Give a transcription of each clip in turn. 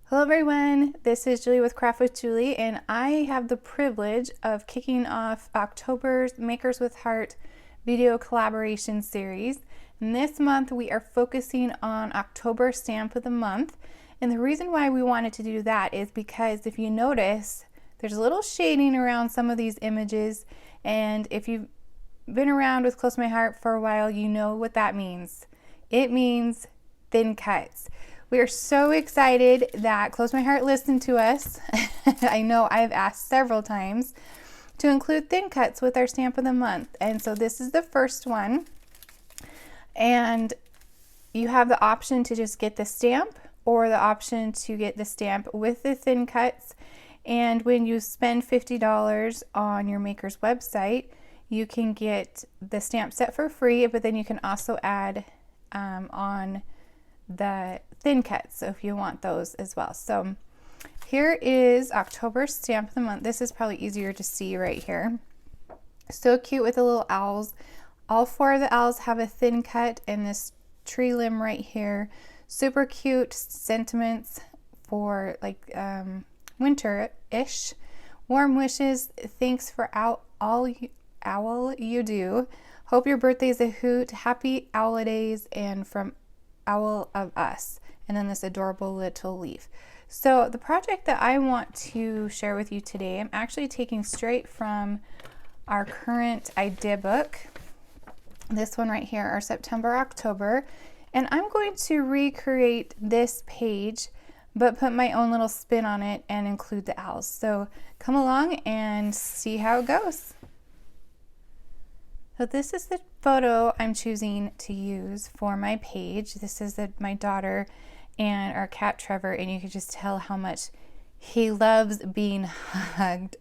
Hello everyone, this is Julie with Craft with Julie, and I have the privilege of kicking off October's Makers with Heart video collaboration series. And this month we are focusing on October stamp of the month. And the reason why we wanted to do that is because if you notice, there's a little shading around some of these images. And if you've been around with Close My Heart for a while, you know what that means. It means thin cuts. We are so excited that Close My Heart listened to us. I know I've asked several times to include thin cuts with our stamp of the month. And so this is the first one. And you have the option to just get the stamp or the option to get the stamp with the thin cuts. And when you spend $50 on your maker's website, you can get the stamp set for free, but then you can also add on the thin cuts, so if you want those as well. So here is October stamp of the month. This is probably easier to see right here. So cute with the little owls. All four of the owls have a thin cut, and this tree limb right here. Super cute sentiments for like winter-ish. Warm wishes. Thanks for owl you do. Hope your birthday's a hoot. Happy holidays, and from Owl of Us, and then this adorable little leaf. So the project that I want to share with you today, I'm actually taking straight from our current idea book, this one right here, our September, October, and I'm going to recreate this page but put my own little spin on it and include the owls. So come along and see how it goes. So this is the photo I'm choosing to use for my page. This is my daughter and our cat Trevor, and you can just tell how much he loves being hugged.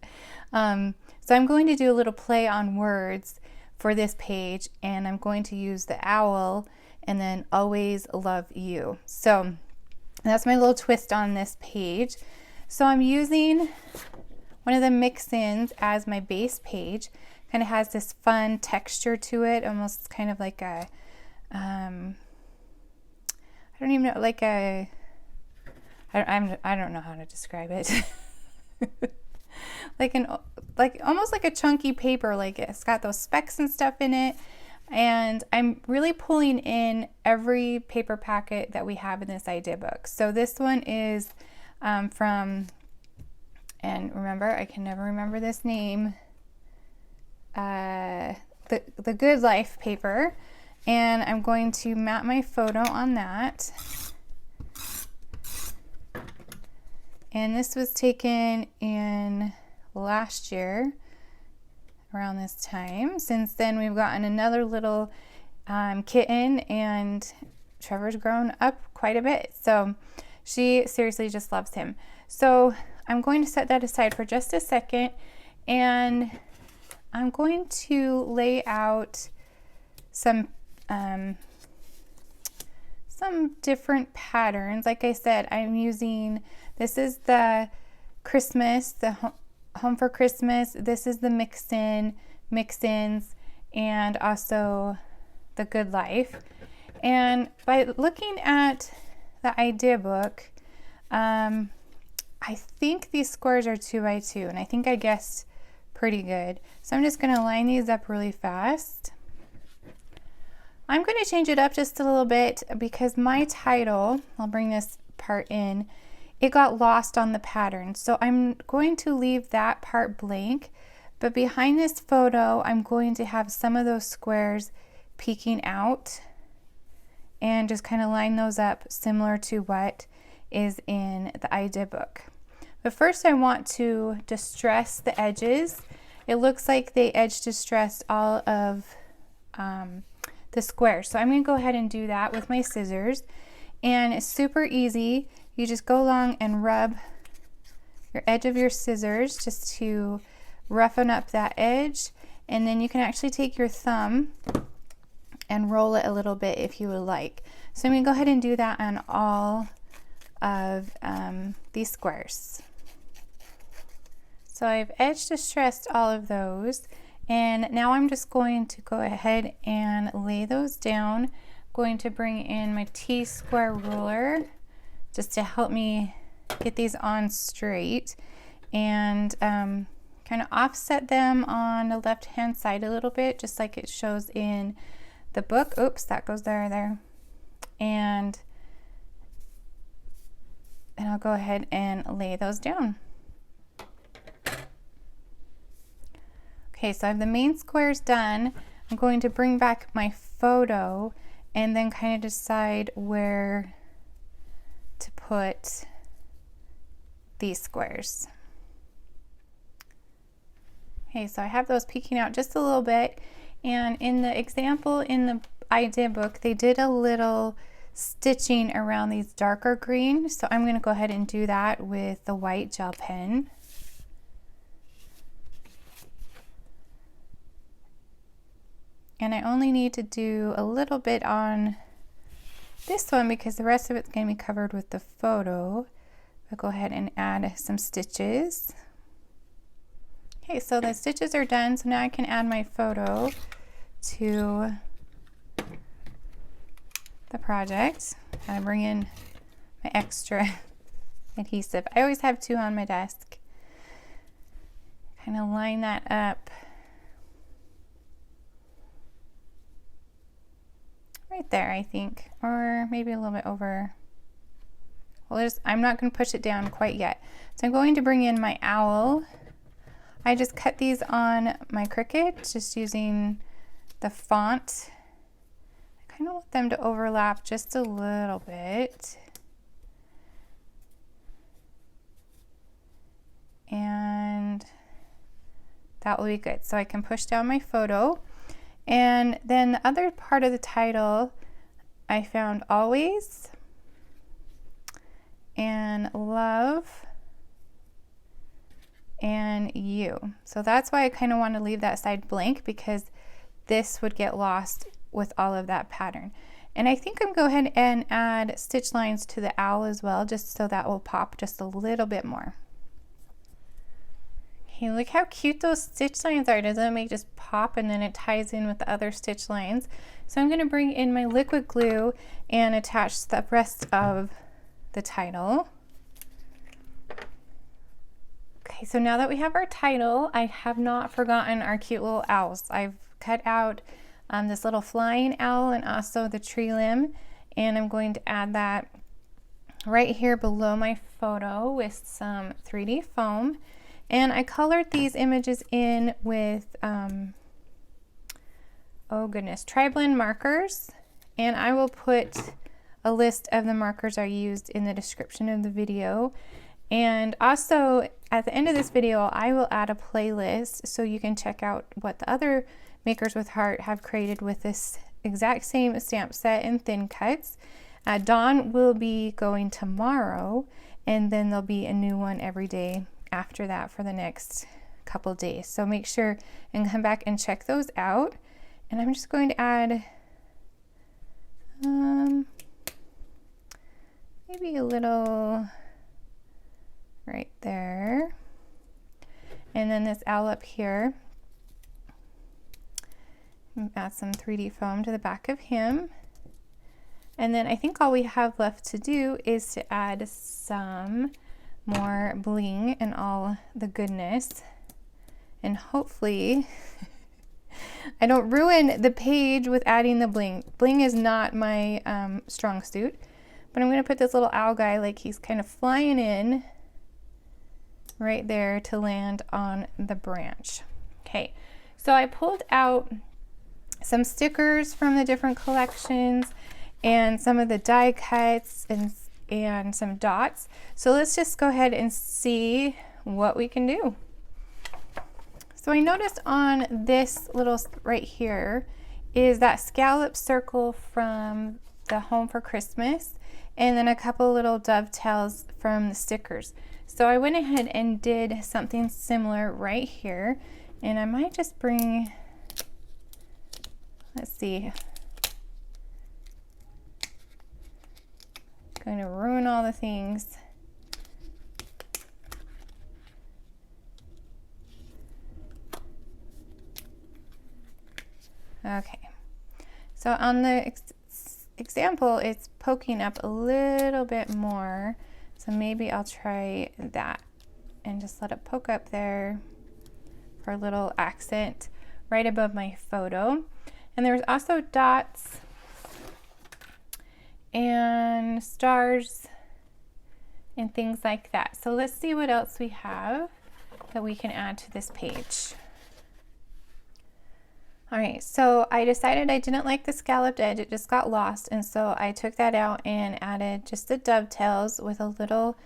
So I'm going to do a little play on words for this page, and I'm going to use the owl and then always love you. So that's my little twist on this page. So I'm using one of the mix-ins as my base page. Kind of has this fun texture to it, almost kind of like a, I don't even know, like a, I don't know how to describe it. like almost like a chunky paper, like it's got those specks and stuff in it. And I'm really pulling in every paper packet that we have in this idea book. So this one is from, and remember, I can never remember this name, the Good Life paper, and I'm going to map my photo on that. And this was taken in last year around this time. Since then we've gotten another little kitten, and Trevor's grown up quite a bit, so she seriously just loves him. So I'm going to set that aside for just a second, and I'm going to lay out some different patterns. Like I said, I'm using, this is the Christmas, the Home for Christmas. This is the mix-ins, and also the Good Life. And by looking at the idea book, I think these squares are 2 by 2, and I think I guessed pretty good. So I'm just going to line these up really fast. I'm going to change it up just a little bit because my title, I'll bring this part in, it got lost on the pattern. So I'm going to leave that part blank, but behind this photo, I'm going to have some of those squares peeking out and just kind of line those up similar to what is in the idea book. But first I want to distress the edges. It looks like they edge distressed all of the squares. So I'm going to go ahead and do that with my scissors. And it's super easy. You just go along and rub your edge of your scissors just to roughen up that edge. And then you can actually take your thumb and roll it a little bit if you would like. So I'm going to go ahead and do that on all of these squares. So I've edge distressed all of those, and now I'm just going to go ahead and lay those down. I'm going to bring in my T-square ruler just to help me get these on straight and kind of offset them on the left hand side a little bit, just like it shows in the book. Oops, that goes there. And I'll go ahead and lay those down. Okay, so I have the main squares done. I'm going to bring back my photo and then kind of decide where to put these squares. Okay, so I have those peeking out just a little bit, and in the example in the idea book, they did a little stitching around these darker green, so I'm going to go ahead and do that with the white gel pen. And I only need to do a little bit on this one because the rest of it's going to be covered with the photo. I'll go ahead and add some stitches. Okay, so the stitches are done, so now I can add my photo to the project. I bring in my extra adhesive. I always have 2 on my desk. Kind of line that up right there, I think, or maybe a little bit over. Well, I'm not going to push it down quite yet. So I'm going to bring in my owl. I just cut these on my Cricut, just using the font. I kind of want them to overlap just a little bit. And that will be good. So I can push down my photo. And then the other part of the title, I found always and love and you. So that's why I kind of want to leave that side blank, because this would get lost with all of that pattern. And I think I'm going to go ahead and add stitch lines to the owl as well, just so that will pop just a little bit more. Okay, look how cute those stitch lines are. Doesn't it make just pop, and then it ties in with the other stitch lines. So I'm going to bring in my liquid glue and attach the rest of the title. Okay, so now that we have our title, I have not forgotten our cute little owls. I've cut out this little flying owl and also the tree limb, and I'm going to add that right here below my photo with some 3D foam. And I colored these images in with, oh goodness, TriBlend markers. And I will put a list of the markers I used in the description of the video. And also at the end of this video, I will add a playlist so you can check out what the other Makers with Heart have created with this exact same stamp set and thin cuts. Dawn will be going tomorrow, and then there'll be a new one every day after that for the next couple days. So make sure and come back and check those out. And I'm just going to add maybe a little right there. And then this owl up here. Add some 3D foam to the back of him. And then I think all we have left to do is to add some more bling and all the goodness, and hopefully I don't ruin the page with adding the bling. Bling is not my strong suit, but I'm going to put this little owl guy like he's kind of flying in right there to land on the branch. Okay, so I pulled out some stickers from the different collections and some of the die cuts and some dots. So let's just go ahead and see what we can do. So I noticed on this little right here is that scallop circle from the Home for Christmas, and then a couple little dovetails from the stickers. So I went ahead and did something similar right here, and I might just bring, let's see, going to ruin all the things. Okay, so on the example, it's poking up a little bit more So maybe I'll try that and just let it poke up there for a little accent right above my photo. And there's also dots and stars and things like that. So let's see what else we have that we can add to this page. All right, so I decided I didn't like the scalloped edge, it just got lost, and so I took that out and added just the dovetails with a little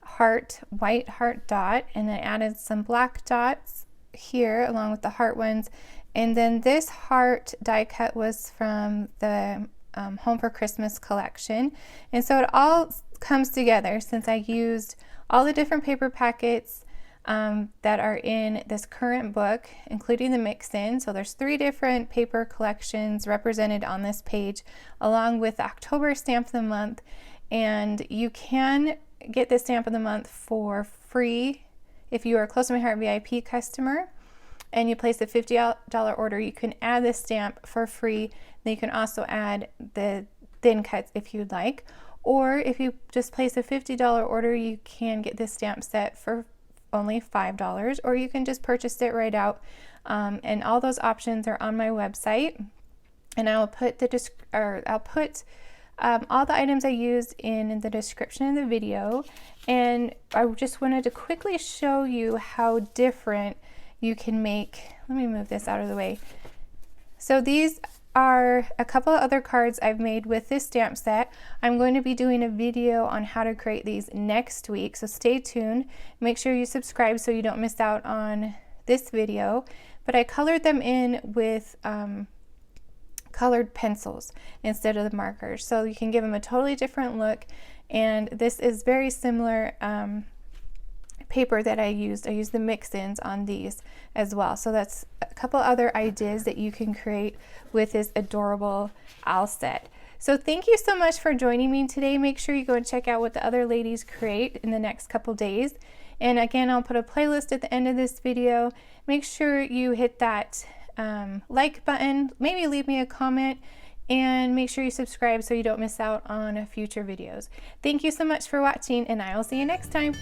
heart, white heart dot, and then added some black dots here along with the heart ones. And then this heart die cut was from the Home for Christmas collection, and so it all comes together since I used all the different paper packets that are in this current book, including the mix-in. So there's 3 different paper collections represented on this page, along with the October stamp of the month. And you can get this stamp of the month for free if you are a Close to My Heart VIP customer and you place a $50 order. You can add this stamp for free. Then you can also add the thin cuts if you'd like. Or if you just place a $50 order, you can get this stamp set for only $5, or you can just purchase it right out. And all those options are on my website. And I will put all the items I used in the description of the video. And I just wanted to quickly show you how different you can make. Let me move this out of the way. So these are a couple of other cards I've made with this stamp set. I'm going to be doing a video on how to create these next week, so stay tuned. Make sure you subscribe so you don't miss out on this video. But I colored them in with colored pencils instead of the markers, so you can give them a totally different look. And this is very similar paper that I used. I used the mix-ins on these as well. So that's a couple other ideas that you can create with this adorable owl set. So thank you so much for joining me today. Make sure you go and check out what the other ladies create in the next couple days. And again, I'll put a playlist at the end of this video. Make sure you hit that like button, maybe leave me a comment, and make sure you subscribe so you don't miss out on future videos. Thank you so much for watching, and I will see you next time.